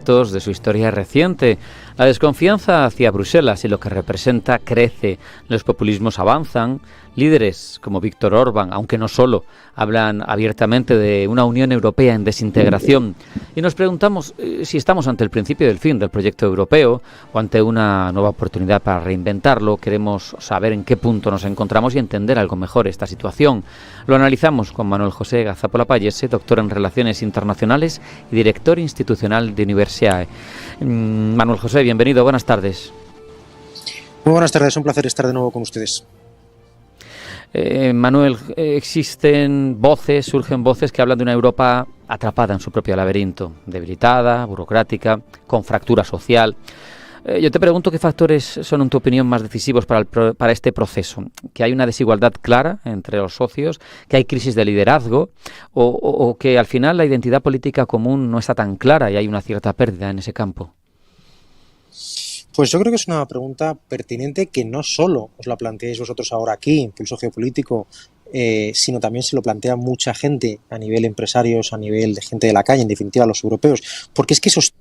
De su historia reciente. La desconfianza hacia Bruselas y lo que representa crece, los populismos avanzan, líderes como Víctor Orbán, aunque no solo, hablan abiertamente de una Unión Europea en desintegración y nos preguntamos si estamos ante el principio del fin del proyecto europeo o ante una nueva oportunidad para reinventarlo. Queremos saber en qué punto nos encontramos y entender algo mejor esta situación. Lo analizamos con Manuel José Gazápola Pallese, doctor en Relaciones Internacionales y director institucional de Universiae. Manuel José, bienvenido, buenas tardes. Muy buenas tardes, un placer estar de nuevo con ustedes. Manuel, surgen voces que hablan de una Europa atrapada en su propio laberinto, debilitada, burocrática, con fractura social. Yo te pregunto qué factores son, en tu opinión, más decisivos para este proceso. ¿Que hay una desigualdad clara entre los socios, que hay crisis de liderazgo o que al final la identidad política común no está tan clara y hay una cierta pérdida en ese campo? Pues yo creo que es una pregunta pertinente que no solo os la planteáis vosotros ahora aquí, en Pulso Geopolítico, sino también se lo plantea mucha gente a nivel empresarios, a nivel de gente de la calle, en definitiva los europeos, porque es que esos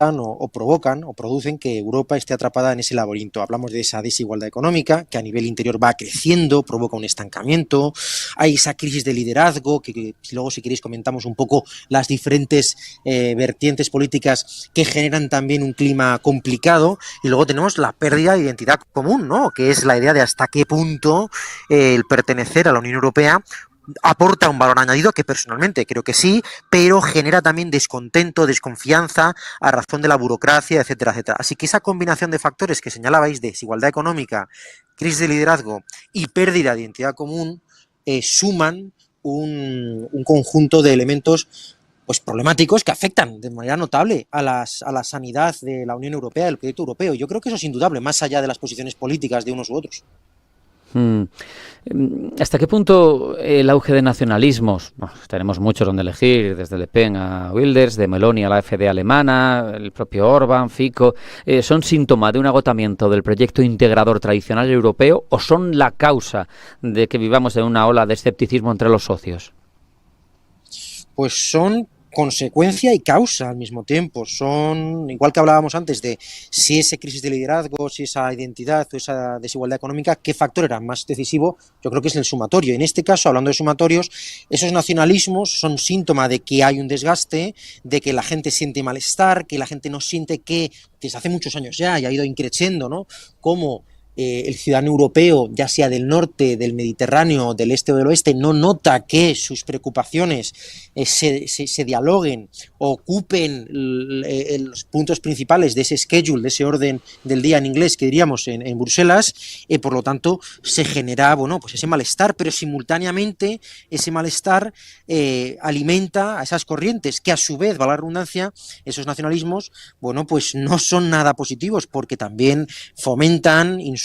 o provocan o producen que Europa esté atrapada en ese laberinto. Hablamos de esa desigualdad económica que a nivel interior va creciendo, provoca un estancamiento, hay esa crisis de liderazgo que luego, si queréis, comentamos un poco las diferentes vertientes políticas que generan también un clima complicado, y luego tenemos la pérdida de identidad común, ¿no?, que es la idea de hasta qué punto el pertenecer a la Unión Europea aporta un valor añadido, que personalmente creo que sí, pero genera también descontento, desconfianza a razón de la burocracia, etcétera, etcétera. Así que esa combinación de factores que señalabais, de desigualdad económica, crisis de liderazgo y pérdida de identidad común, suman un conjunto de elementos pues problemáticos que afectan de manera notable a la sanidad de la Unión Europea, del proyecto europeo. Yo creo que eso es indudable, más allá de las posiciones políticas de unos u otros. ¿Hasta qué punto el auge de nacionalismos? Bueno, tenemos muchos donde elegir, desde Le Pen a Wilders, de Meloni a la AfD alemana, el propio Orbán, Fico, ¿son síntoma de un agotamiento del proyecto integrador tradicional europeo o son la causa de que vivamos en una ola de escepticismo entre los socios? Pues son consecuencia y causa al mismo tiempo. Son, igual que hablábamos antes de si esa crisis de liderazgo, si esa identidad o esa desigualdad económica, qué factor era más decisivo, yo creo que es el sumatorio. En este caso, hablando de sumatorios, esos nacionalismos son síntoma de que hay un desgaste, de que la gente siente malestar, que la gente no siente que desde hace muchos años ya, y ha ido increciendo, ¿no?, como el ciudadano europeo, ya sea del norte, del Mediterráneo, del este o del oeste, no nota que sus preocupaciones se dialoguen, ocupen los puntos principales de ese schedule, de ese orden del día en inglés que diríamos en Bruselas, por lo tanto se genera, bueno, pues ese malestar, pero simultáneamente ese malestar alimenta a esas corrientes que, a su vez, va la redundancia, esos nacionalismos, bueno, pues no son nada positivos, porque también fomentan, insuflan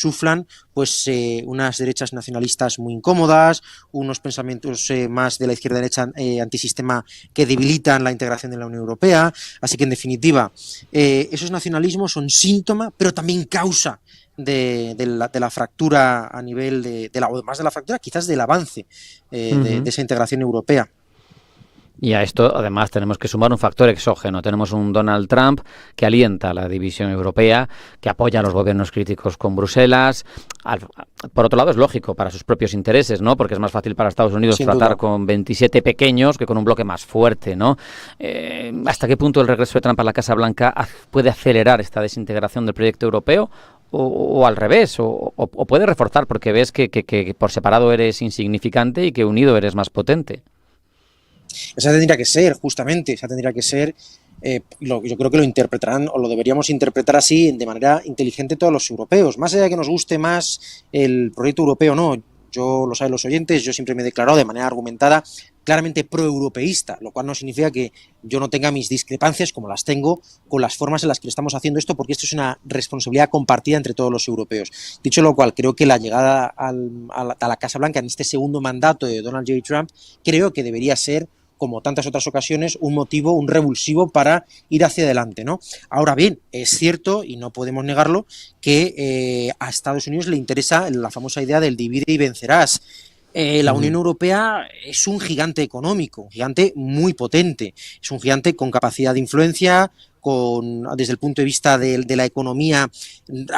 pues unas derechas nacionalistas muy incómodas, unos pensamientos más de la izquierda derecha antisistema que debilitan la integración de la Unión Europea. Así que, en definitiva, esos nacionalismos son síntoma, pero también causa de la fractura a nivel más de la fractura, quizás del avance de esa integración europea. Y a esto, además, tenemos que sumar un factor exógeno. Tenemos un Donald Trump que alienta la división europea, que apoya a los gobiernos críticos con Bruselas. Por otro lado, es lógico para sus propios intereses, ¿no?, porque es más fácil para Estados Unidos tratar con 27 pequeños que con un bloque más fuerte, ¿no? ¿Hasta qué punto el regreso de Trump a la Casa Blanca puede acelerar esta desintegración del proyecto europeo? O al revés, o puede reforzar, porque ves que por separado eres insignificante y que unido eres más potente. Esa tendría que ser, justamente, yo creo que lo interpretarán, o lo deberíamos interpretar así, de manera inteligente todos los europeos. Más allá de que nos guste más el proyecto europeo, no, yo lo saben los oyentes, yo siempre me he declarado de manera argumentada claramente proeuropeísta, lo cual no significa que yo no tenga mis discrepancias, como las tengo con las formas en las que estamos haciendo esto, porque esto es una responsabilidad compartida entre todos los europeos. Dicho lo cual, creo que la llegada a la Casa Blanca en este segundo mandato de Donald J. Trump, creo que debería ser, como tantas otras ocasiones, un motivo, un revulsivo para ir hacia adelante, ¿no? Ahora bien, es cierto, y no podemos negarlo, que a Estados Unidos le interesa la famosa idea del divide y vencerás. La Unión Europea es un gigante económico, un gigante muy potente, es un gigante con capacidad de influencia, desde el punto de vista de la economía.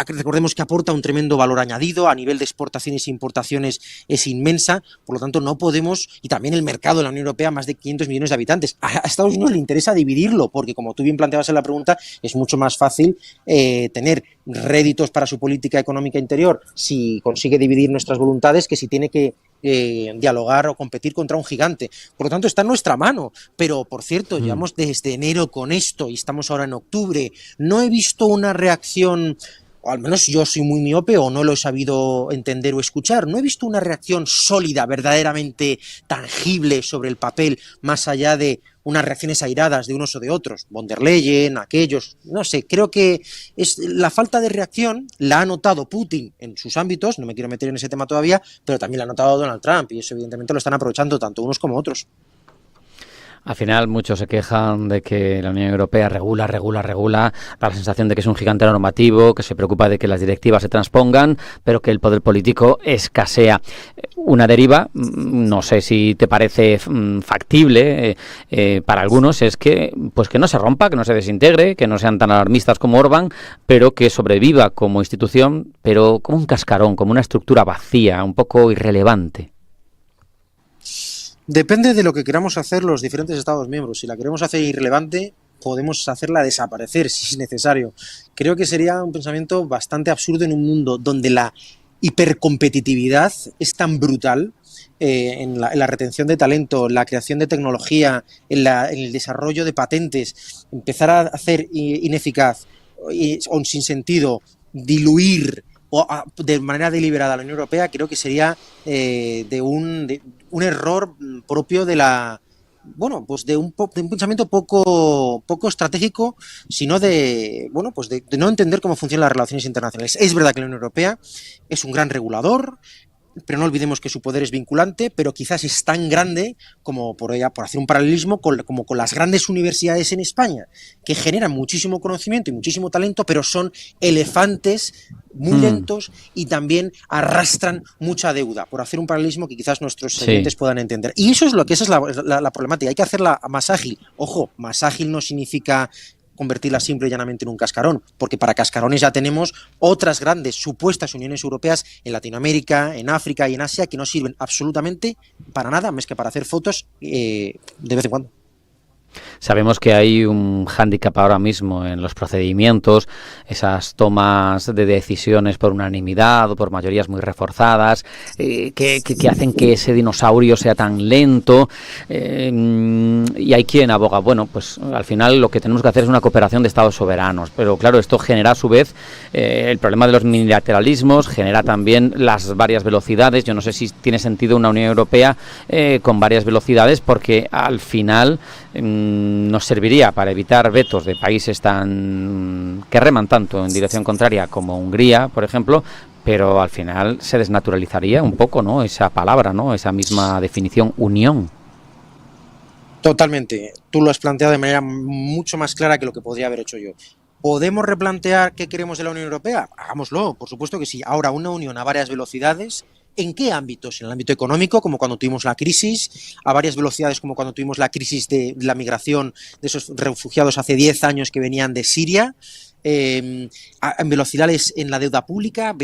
Recordemos que aporta un tremendo valor añadido, a nivel de exportaciones e importaciones es inmensa, por lo tanto no podemos, y también el mercado de la Unión Europea, más de 500 millones de habitantes, a Estados Unidos le interesa dividirlo, porque como tú bien planteabas en la pregunta, es mucho más fácil tener réditos para su política económica interior si consigue dividir nuestras voluntades que si tiene que dialogar o competir contra un gigante. Por lo tanto, está en nuestra mano. Pero, por cierto, llevamos desde enero con esto y estamos ahora en octubre. No he visto una reacción, o al menos yo soy muy miope o no lo he sabido entender o escuchar, no he visto una reacción sólida, verdaderamente tangible sobre el papel, más allá de unas reacciones airadas de unos o de otros, von der Leyen, aquellos, no sé, creo que es la falta de reacción la ha notado Putin en sus ámbitos, no me quiero meter en ese tema todavía, pero también la ha notado Donald Trump y eso evidentemente lo están aprovechando tanto unos como otros. Al final muchos se quejan de que la Unión Europea regula, da la sensación de que es un gigante normativo, que se preocupa de que las directivas se transpongan, pero que el poder político escasea. Una deriva, no sé si te parece factible para algunos, es que pues que no se rompa, que no se desintegre, que no sean tan alarmistas como Orbán, pero que sobreviva como institución, pero como un cascarón, como una estructura vacía, un poco irrelevante. Depende de lo que queramos hacer los diferentes Estados miembros. Si la queremos hacer irrelevante, podemos hacerla desaparecer si es necesario. Creo que sería un pensamiento bastante absurdo en un mundo donde la hipercompetitividad es tan brutal en la retención de talento, en la creación de tecnología, en el desarrollo de patentes, empezar a hacer ineficaz o sin sentido, diluir de manera deliberada a la Unión Europea, creo que sería de un error propio de un pensamiento poco estratégico, sino de no entender cómo funcionan las relaciones internacionales. Es verdad que la Unión Europea es un gran regulador, pero no olvidemos que su poder es vinculante, pero quizás es tan grande como, por hacer un paralelismo, como con las grandes universidades en España, que generan muchísimo conocimiento y muchísimo talento, pero son elefantes muy lentos y también arrastran mucha deuda, por hacer un paralelismo que quizás nuestros oyentes puedan entender. Y esa es la problemática, hay que hacerla más ágil. Ojo, más ágil no significa convertirla simple y llanamente en un cascarón, porque para cascarones ya tenemos otras grandes supuestas uniones europeas en Latinoamérica, en África y en Asia que no sirven absolutamente para nada más que para hacer fotos de vez en cuando. Sabemos que hay un hándicap ahora mismo en los procedimientos, esas tomas de decisiones por unanimidad o por mayorías muy reforzadas, que hacen que ese dinosaurio sea tan lento, y hay quien aboga, bueno, pues al final lo que tenemos que hacer es una cooperación de estados soberanos, pero claro, esto genera a su vez el problema de los unilateralismos, genera también las varias velocidades. Yo no sé si tiene sentido una Unión Europea con varias velocidades, porque al final nos serviría para evitar vetos de países que reman tanto en dirección contraria como Hungría, por ejemplo, pero al final se desnaturalizaría un poco, ¿no?, esa palabra, ¿no?, esa misma definición, unión. Totalmente. Tú lo has planteado de manera mucho más clara que lo que podría haber hecho yo. ¿Podemos replantear qué queremos de la Unión Europea? Hagámoslo, por supuesto que sí. Ahora, una unión a varias velocidades. ¿En qué ámbitos? En el ámbito económico, como cuando tuvimos la crisis, a varias velocidades, como cuando tuvimos la crisis de la migración de esos refugiados hace 10 años que venían de Siria, en velocidades en la deuda pública,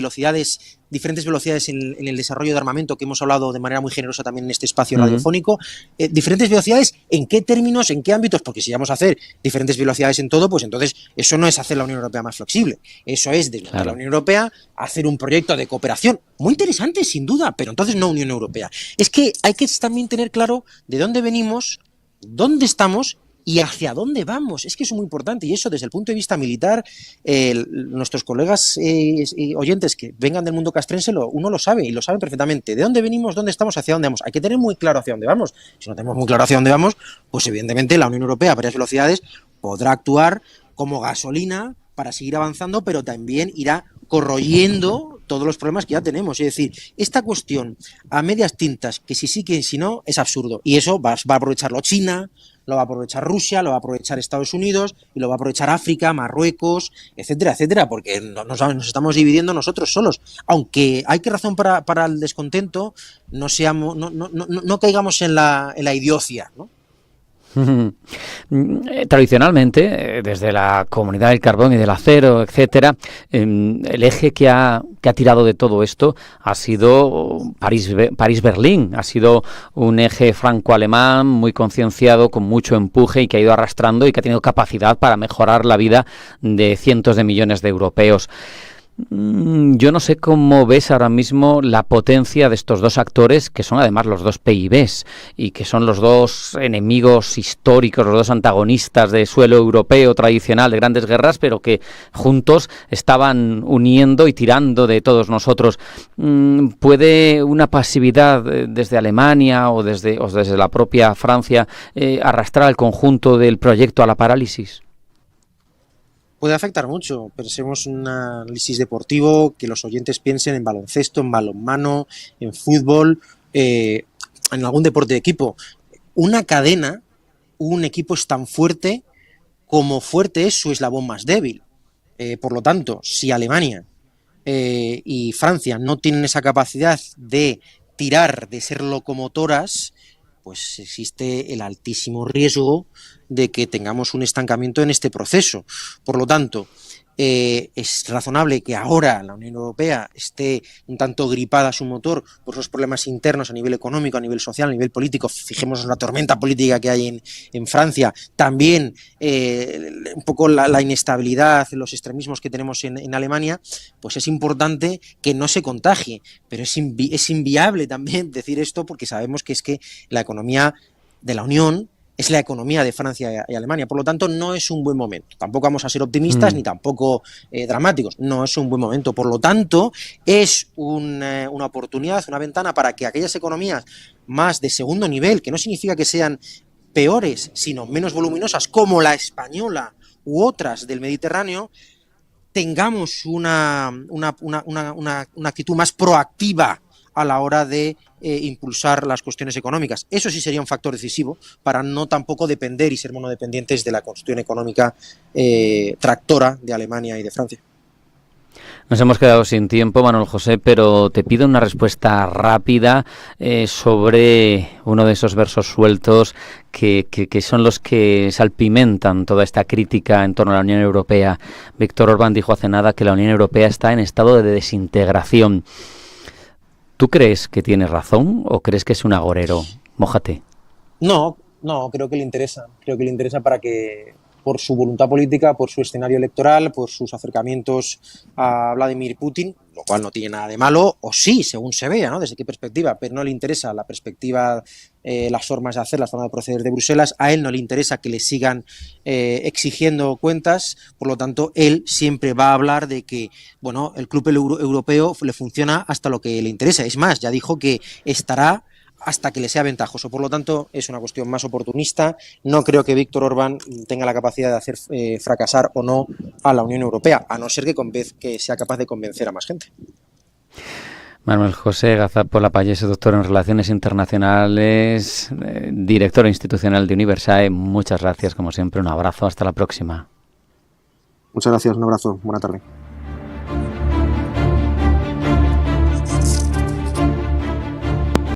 diferentes velocidades en el desarrollo de armamento, que hemos hablado de manera muy generosa también en este espacio radiofónico, diferentes velocidades, ¿en qué términos, en qué ámbitos? Porque si vamos a hacer diferentes velocidades en todo, pues entonces eso no es hacer la Unión Europea más flexible, eso es desmontar la Unión Europea, hacer un proyecto de cooperación muy interesante, sin duda, pero entonces no Unión Europea. Es que hay que también tener claro de dónde venimos, dónde estamos y hacia dónde vamos. Es que es muy importante, y eso desde el punto de vista militar, nuestros colegas oyentes que vengan del mundo castrense, uno lo sabe, y lo saben perfectamente. ¿De dónde venimos, dónde estamos, hacia dónde vamos? Hay que tener muy claro hacia dónde vamos. Si no tenemos muy claro hacia dónde vamos, pues evidentemente la Unión Europea a varias velocidades podrá actuar como gasolina para seguir avanzando, pero también irá corroyendo todos los problemas que ya tenemos. Es decir, esta cuestión a medias tintas, que si sí, que si no, es absurdo. Y eso va a aprovecharlo China, lo va a aprovechar Rusia, lo va a aprovechar Estados Unidos y lo va a aprovechar África, Marruecos, etcétera, etcétera, porque nos estamos dividiendo nosotros solos. Aunque hay que razón para el descontento, no caigamos en la idiocia, ¿no? Tradicionalmente, desde la Comunidad del Carbón y del Acero, etcétera, el eje que ha tirado de todo esto ha sido París-Berlín. Ha sido un eje franco-alemán muy concienciado, con mucho empuje y que ha ido arrastrando y que ha tenido capacidad para mejorar la vida de cientos de millones de europeos. Yo no sé cómo ves ahora mismo la potencia de estos dos actores, que son además los dos PIBs y que son los dos enemigos históricos, los dos antagonistas de suelo europeo tradicional de grandes guerras, pero que juntos estaban uniendo y tirando de todos nosotros. ¿Puede una pasividad desde Alemania o desde la propia Francia arrastrar al conjunto del proyecto a la parálisis? Puede afectar mucho. Pensemos en un análisis deportivo, que los oyentes piensen en baloncesto, en balonmano, en fútbol, en algún deporte de equipo. Una cadena, un equipo es tan fuerte como fuerte es su eslabón más débil. Por lo tanto, si Alemania y Francia no tienen esa capacidad de tirar, de ser locomotoras, pues existe el altísimo riesgo de que tengamos un estancamiento en este proceso. Por lo tanto, es razonable que ahora la Unión Europea esté un tanto gripada a su motor por esos problemas internos a nivel económico, a nivel social, a nivel político. Fijémonos en la tormenta política que hay en Francia, también un poco la inestabilidad, los extremismos que tenemos en Alemania. Pues es importante que no se contagie, pero es inviable también decir esto, porque sabemos que es que la economía de la Unión es la economía de Francia y Alemania. Por lo tanto, no es un buen momento. Tampoco vamos a ser optimistas ni tampoco dramáticos. No es un buen momento. Por lo tanto, es una oportunidad, una ventana para que aquellas economías más de segundo nivel, que no significa que sean peores, sino menos voluminosas, como la española u otras del Mediterráneo, tengamos una actitud más proactiva a la hora de impulsar las cuestiones económicas. Eso sí sería un factor decisivo para no tampoco depender y ser monodependientes de la construcción económica tractora de Alemania y de Francia. Nos hemos quedado sin tiempo, Manuel José, pero te pido una respuesta rápida sobre uno de esos versos sueltos que son los que salpimentan toda esta crítica en torno a la Unión Europea. Víctor Orbán dijo hace nada que la Unión Europea está en estado de desintegración. ¿Tú crees que tiene razón o crees que es un agorero? Mójate. No, creo que le interesa. Creo que le interesa para que, por su voluntad política, por su escenario electoral, por sus acercamientos a Vladimir Putin, lo cual no tiene nada de malo, o sí, según se vea, ¿no? Desde qué perspectiva, pero no le interesa la perspectiva, las formas de hacer, las formas de proceder de Bruselas. A él no le interesa que le sigan exigiendo cuentas. Por lo tanto, él siempre va a hablar de que, bueno, el club europeo le funciona hasta lo que le interesa. Es más, ya dijo que estará hasta que le sea ventajoso. Por lo tanto, es una cuestión más oportunista. No creo que Víctor Orbán tenga la capacidad de hacer fracasar o no a la Unión Europea, a no ser que sea capaz de convencer a más gente. Manuel José Gazápol-Lapallese, doctor en Relaciones Internacionales, director institucional de Universae. Muchas gracias, como siempre. Un abrazo. Hasta la próxima. Muchas gracias. Un abrazo. Buena tarde.